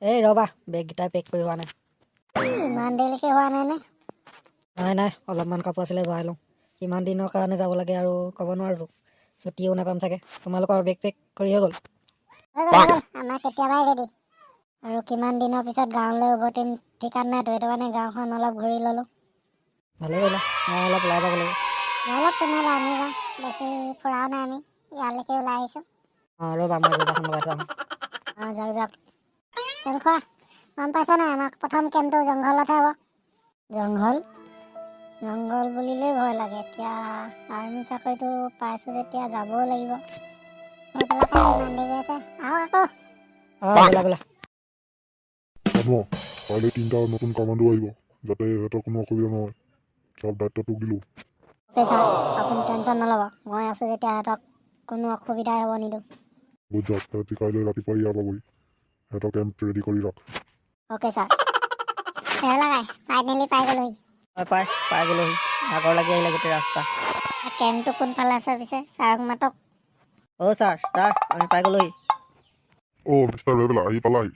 এই ৰ'বা বেগকেইটা পেক কৰি হোৱা নাই। ইমান দেৰিলৈকে হোৱা নাই নে? নাই অলপমান কাপোৰ আছিলে ভৰাই লওঁ। কিমান দিনৰ কাৰণে যাব লাগে আৰু ক'ব নোৱাৰোঁ। ছুটিও নাপাম চাগে। তোমালোকৰ বেগ পেক কৰি হৈ গ'ল? আমাৰ কেতিয়াবাই ৰেডি। আৰু কিমান দিনৰ পিছত গাঁৱলৈ উভতিম ঠিকান নাইতো, সেইটো কাৰণে গাঁওখন অলপ ঘূৰি ল'লোঁ। ভালেই কৰিলা, মই অলপ ওলাই যাব লাগিব। অলপ তেনেহ'লে আমি যাওঁ, বেছি ফুৰাও নাই আমি, ইয়ালৈকে ওলাই আহিছোঁ। ৰ'বা মই যোগাখন লগাই থোৱা। যাওক তেল খোৱা। গম পাইছা নাই, আমাক প্ৰথম কেম্পটো জংঘলতহে হ'ব। জংঘল বুলিলেই ভয় লাগে। এতিয়া আৰ্মি চাকৰিটো পাইছোঁ যেতিয়া যাবও লাগিব। ইমান দেৰি আছে, আহক আকৌ। ব'লা কাইলৈ 3টা নতুন কামাণ্ডো আহিব, যাতে সিহঁতৰ কোনো অসুবিধা নহয়। চব দায়িত্ব তোক দিলোঁ। অ'কে ছাৰ, আপুনি টেনশ্যন নল'ব। মই আছোঁ যেতিয়া সিহঁতক কোনো অসুবিধাই হ'ব নিদিওঁ। বুজ যাওক, সিহঁতি কাইলৈ ৰাতিপুৱা ইয়াৰ পাবহি। সিহঁতৰ কেম্প ৰেডি কৰি ৰাখ। Okay sir. ফাইনেলি পাই গ'লোহি। পাই গ'লোহি। ভাগৰ লাগি আহিলে গোটেই ৰাস্তা। কেম্পটো কোনফালে আছে পিছে? ছাৰক মাতক। ছাৰ আমি পাই গ'লোহি। মিষ্টাৰ ৰেবেলা, আহি পালাহি।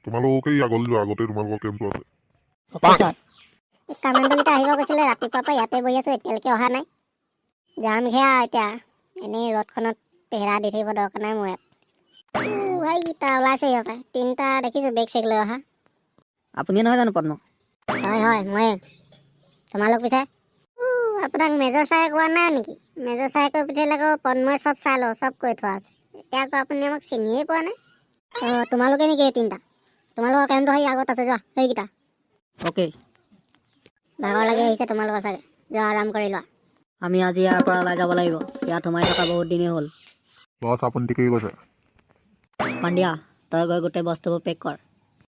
তোমালোকেই আগলৈ যোৱা, আগতে তোমালোকৰ কেম্পটো আছে। Okay sir. কামাণ্ডোকেইটা আহিব কৈছিলে, ৰাতিপুৱাৰ পৰা ইয়াতে বহি আছোঁ, এতিয়ালৈকে অহা নাই। যামহে আৰু এতিয়া। এনেই ৰ'দখনত পেহেৰা দি থাকিব দৰকাৰ নাই মোৰ ইয়াত। ভাইকেইটা ওলাইছে সিহঁতে। 3টা দেখিছোঁ বেগ চেগ লৈ অহা। আপুনিয়ে নহয় জানো পদ্ম? হয় ময়ে। তোমালোক পিছে? আপোনাক মেজৰ চাৰে কোৱা নাই নেকি? মেজৰ চাৰে কৈ পঠিয়ালে আকৌ পদ্মই চব চাই লওঁ, চব কৈ থোৱা আছে। এতিয়া আকৌ আপুনি আমাক চিনিয়েই পোৱা নাই। তোমালোকে নেকি এই 3টা? তোমালোকৰ কেম্পটো সেই আগত আছে, যোৱা সেইকেইটা। অ'কে। ভাগৰ লাগি আহিছে তোমালোকৰ চাগে, যোৱা আৰাম কৰি লোৱা। আমি আজি ইয়াৰ পৰা ওলাই যাব লাগিব। ইয়াত সোমাই থকা বহুত দিনেই হ'ল। বছ, আপুনি ঠিকেই কৈছে। পাণ্ডিয়া, তই গৈ গোটেই বস্তুবোৰ পেক কৰ।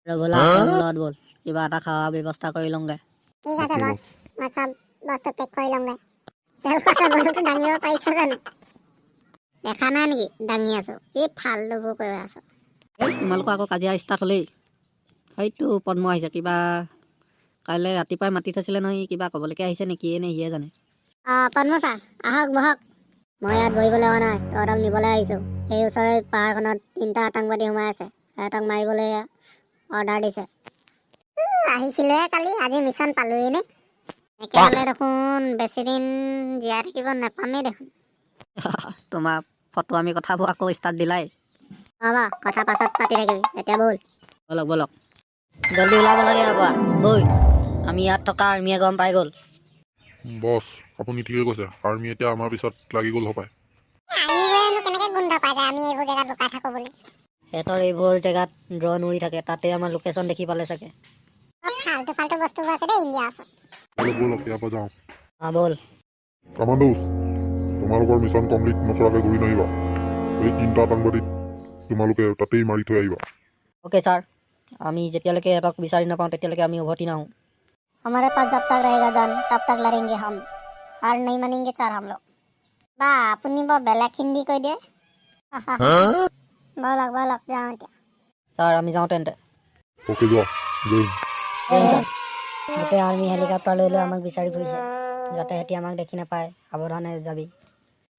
ৰঘুলা লগত ব'ল, কিবা এটা খোৱা ব্যৱস্থা কৰি লওঁগৈ। ঠিক আছে বছ, মই চব বস্তু পেক কৰি লওঁগৈ। বস্তুটো দাঙিব পাৰিছ জানো? দেখা নাই নেকি দাঙি আছোঁ? কি ফাল্টুবোৰ কৰি আছোঁ। তোমালোকৰ আকৌ কাজিয়া ষ্টাৰ্ট হ'লেই। সেইটো পদ্ম আহিছে, কিবা কাইলৈ ৰাতিপুৱাই মাতি থৈছিলে নহয়, কিবা ক'বলৈকে আহিছে নেকি নে সিয়ে জানে। পদ্ম ছাৰ, আহক বহক। মই ইয়াত বহিবলৈ অহা নাই, তহঁতক নিবলৈ আহিছোঁ। সেই ওচৰৰে পাহাৰখনত 3টা আতংকবাদী সোমাই আছে, সিহঁতক মাৰিবলৈ অৰ্ডাৰ দিছে। আহিছিলে কালি, আজি মিছন পালোহি নে? একেবাৰে দেখোন বেছিদিন জীয়াই থাকিব নাপামেই দেখোন। তোমাৰ ফটো আমি কথাবোৰ আকৌ ষ্টাৰ্ট দিলাই। হ'ব, কথা পাছত পাতি থাকিবি, এতিয়া ব'ল। ব'লক জল্দি ওলাব লাগে আকৌ বৈ। আমি ইয়াত থকা আৰ্মিয়ে গম পাই গ'ল। বছ, আপুনি ঠিকেই কৈছে। আৰ্মি এতিয়া আমাৰ পিছত লাগি গ'ল হপায়। কেনেকৈ গোন্ধ পাই যায় আমি এইবোৰ জেগাত লুকাই থাকোঁ বুলি? সিহঁতৰ এইবোৰ জেগাত ড্ৰ'ন উৰি থাকে, তাতে আমাৰ লোকেশ্যন দেখি পালে চাগে। ফাল্টু বস্তুবোৰ আছে দেই ইণ্ডিয়া আছে। ব'লক ইয়াৰ পৰা যাওঁ। ব'ল। কামাণ্ডোজ, তোমালোকৰ মিছন কমপ্লিট নকৰাকৈ ঘূৰি নাহিবা। এই 3টা আতংকবাদীক তোমালোকে তাতেই মাৰি থৈ আহিবা। অ'কে ছাৰ, আমি যেতিয়ালৈকে সিহঁতক বিচাৰি নাপাওঁ তেতিয়ালৈকে আমি উভতি নাহোঁ। हमारे पास जब तक रहेगा जान तब तक लड़ेंगे हम, हार नहीं मानेंगे सर हम लोग। বা আপুনি বৰ বেলেগ হিন্দী কৈ দিয়ে। ব'লক যাওঁ এতিয়া। ছাৰ আমি যাওঁ তেন্তে। অ'কে, যোৱা। গোটেই আৰ্মি হেলিকপ্টাৰ লৈ আমাক বিচাৰি ফুৰিছে, যাতে সিহঁতি আমাক দেখি নাপায়। সাৱধানে যাবি।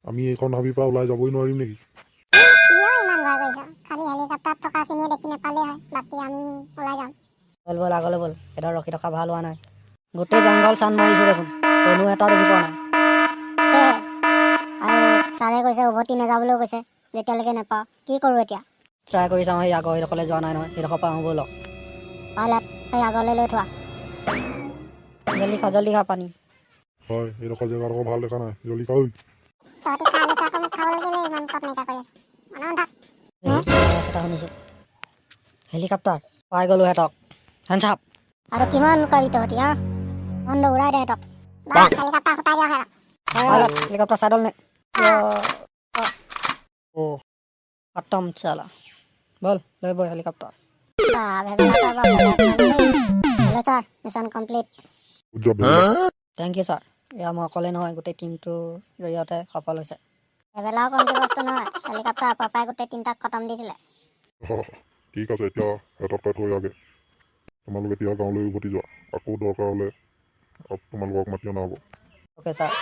আমি এইখন হাবিৰ পৰা ওলাই যাবই নোৱাৰিম নেকি? ইমান ভয় কৰিছা? খালি হেলিকপ্টাৰত থকাখিনিয়ে দেখি নাপালেই হয়, বাকী আমি ওলাই যাম। ব'ল আগলৈ ব'ল। সিহঁতৰ ৰখি থকা ভাল হোৱা নাই। গোটেই জংঘল চান মাৰিছোঁ দেখোন, কোনো এটা দেখি পোৱা নাই। আৰু ছাৰে কৈছে উভতি নাযাবলৈও কৈছে, যেতিয়ালৈকে নাপাওঁ। কি কৰোঁ এতিয়া? ট্ৰাই কৰি চাওঁ, সেই আগৰ সেইডোখৰলৈ যোৱা নাই নহয়, সেইডোখৰ পৰা আহোঁ ব'লক। সেই আগলৈ লৈ থোৱা। জল্দি খা পানী। হয়, এইডোখৰ জেগাডোখৰ ভাল দেখা নাই, জল্দি খা ঐ। শুনিছোঁ হেলিকপ্টাৰ পাই গ'লোঁ সিহঁতক। Hands up. আৰু কিমান লুকাবি তহঁতি উৰাই দে সিহঁতক। হেলিকপ্টাৰ ফুটাই দিয়ক সিহঁতক। হেলিকপ্টাৰ চাইডল নে? খতম চালা। ব'ল লৈ বৈ helicopter. Mission complete. Thank you sir. এয়া মই অকলে নহয়, গোটেই টিমটোৰ জৰিয়তে সফল হৈছে। এবেলাও কমটি বস্তু নহয়, হেলিকপ্টাৰ পপাই গোটেই 3টাক খতম দি দিলে। ঠিক আছে, এতিয়া সিহঁতক তাত থৈ আগে। তোমালোকে এতিয়া গাঁৱলৈ উভতি যোৱা। আকৌ দৰকাৰ হ'লে তোমালোকক মাতি অনা হ'ব। Okay sir.